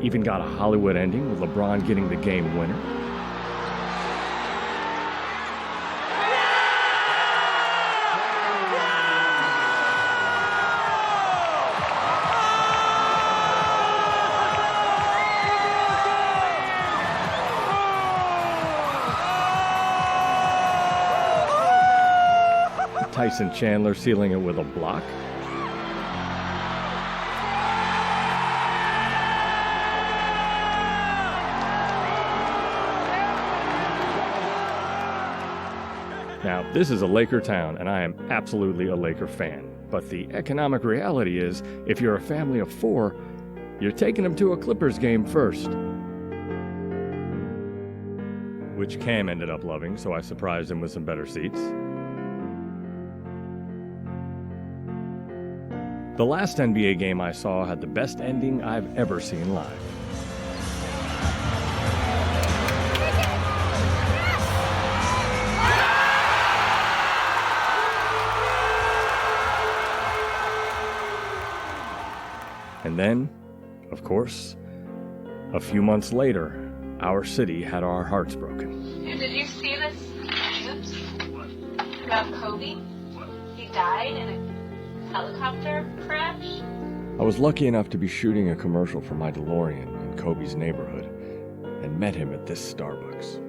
Even got a Hollywood ending with LeBron getting the game winner. Tyson Chandler sealing it with a block. Now, this is a Laker town, and I am absolutely a Laker fan. But the economic reality is, if you're a family of 4, you're taking them to a Clippers game first. Which Cam ended up loving, so I surprised him with some better seats. The last NBA game I saw had the best ending I've ever seen live. And then, of course, a few months later, our city had our hearts broken. Dude, did you see this news about Kobe? He died in a helicopter crash? I was lucky enough to be shooting a commercial for my DeLorean in Kobe's neighborhood and met him at this Starbucks.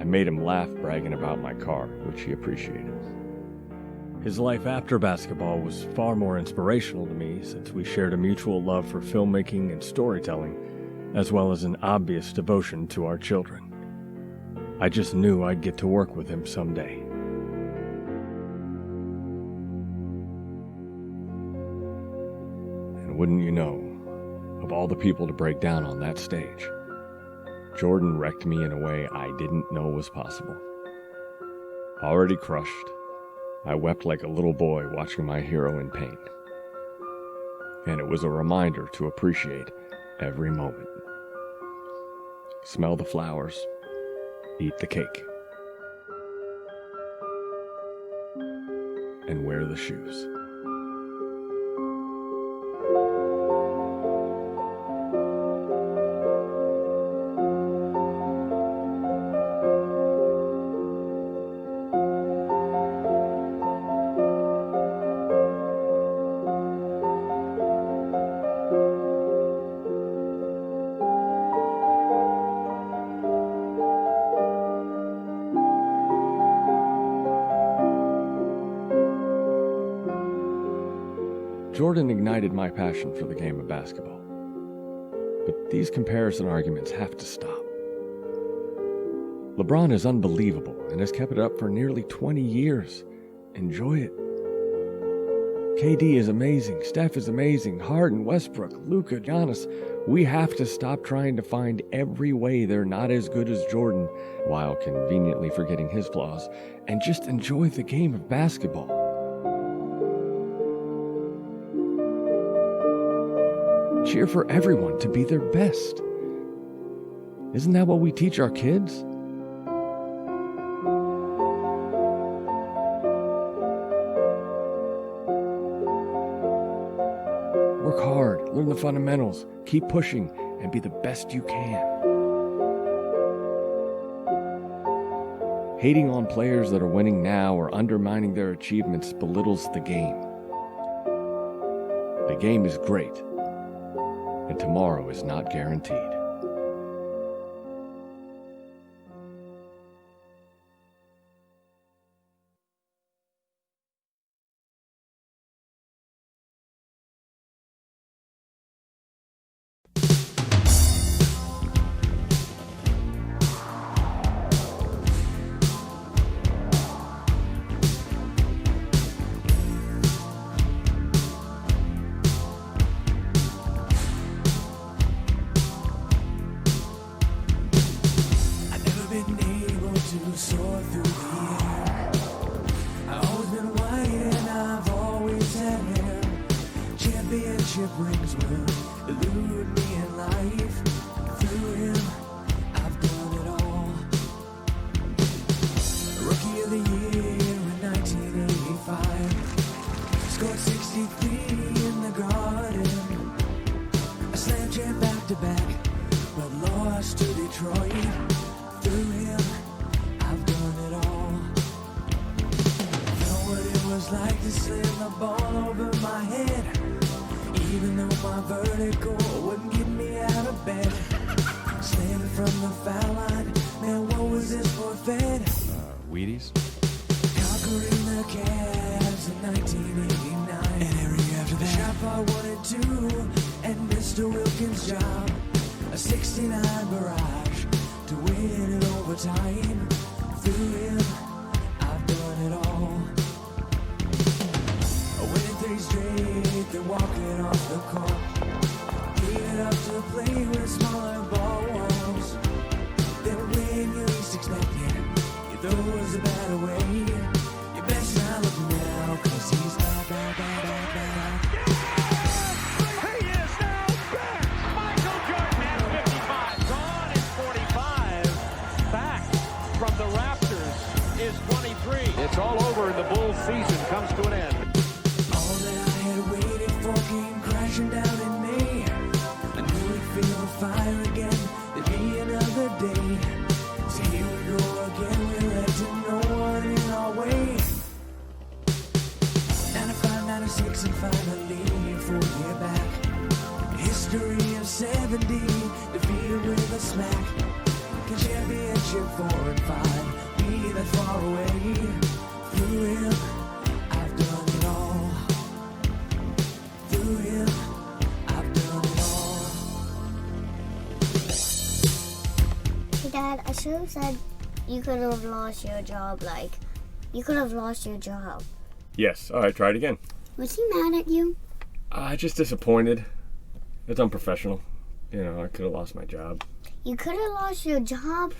I made him laugh bragging about my car, which he appreciated. His life after basketball was far more inspirational to me since we shared a mutual love for filmmaking and storytelling, as well as an obvious devotion to our children. I just knew I'd get to work with him someday. And wouldn't you know, of all the people to break down on that stage, Jordan wrecked me in a way I didn't know was possible. Already crushed, I wept like a little boy watching my hero in pain. And it was a reminder to appreciate every moment. Smell the flowers, eat the cake, and wear the shoes. Jordan ignited my passion for the game of basketball. But these comparison arguments have to stop. LeBron is unbelievable and has kept it up for nearly 20 years. Enjoy it. KD is amazing, Steph is amazing, Harden, Westbrook, Luka, Giannis. We have to stop trying to find every way they're not as good as Jordan while conveniently forgetting his flaws and just enjoy the game of basketball. Cheer for everyone to be their best. Isn't that what we teach our kids? Work hard, learn the fundamentals, keep pushing, and be the best you can. Hating on players that are winning now or undermining their achievements belittles the game. The game is great, and tomorrow is not guaranteed. fall over my head. Even though my vertical wouldn't get me out of bed. Standing from the foul line, man, what was this for fed? Wheaties? Conquering the Cavs in 1989. And every year after that, shot by 1 and 2, and Mr. Wilkins' job. A 69 barrage to win in overtime. Through him, I've done it all. Winning 3 straight, then walking off the court. Gave it up to play with smaller ball walls. Then when you least expect it, you throw us a bat away. You best not look now, cause he's back, back, back, back, back. He is now back. Michael Jordan has 55. Gone is 45. Back from the Raptors is 23. It's all over and the Bulls season comes to an end. All that I had waited for came crashing down in May. I knew we'd feel the fire again. There'd be another day. So here we go again. We led to no one in our way. 95, 96, and finally 4 year back. History of 70, defeated with a smack. Can championship 4 and 5 be that far away? Through him, I've done it all. Through him, I've done it all. Hey, Dad, I should have said you could have lost your job, like, you could have lost your job. Yes. All right, try it again. Was he mad at you? Just disappointed. It's unprofessional. You know, I could have lost my job. You could have lost your job?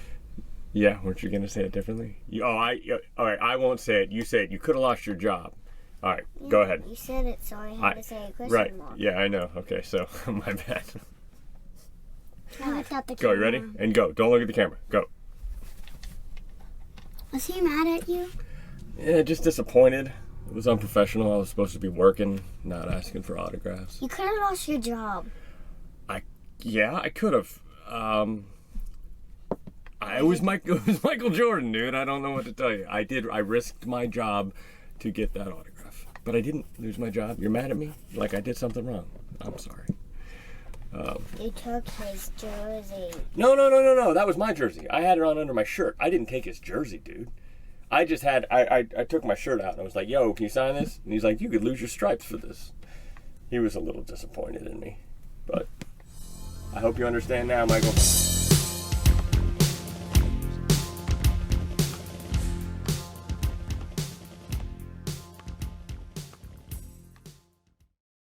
Yeah, weren't you going to say it differently? All right, I won't say it. You say it. You could have lost your job. All right, Yeah, go ahead. You said it, so I had to say a question Right. mark. Yeah, I know. Okay, so my bad. I looked at the Go, you ready? And go. Don't look at the camera. Go. Was he mad at you? Yeah, just disappointed. It was unprofessional. I was supposed to be working, not asking for autographs. You could have lost your job. Yeah, I could have. It was Michael Jordan, dude. I don't know what to tell you. I risked my job to get that autograph, but I didn't lose my job. You're mad at me? Like I did something wrong. I'm sorry. You took his jersey. No. That was my jersey. I had it on under my shirt. I didn't take his jersey, dude. I just had, I took my shirt out and I was like, yo, can you sign this? And he's like, you could lose your stripes for this. He was a little disappointed in me, but I hope you understand now, Michael.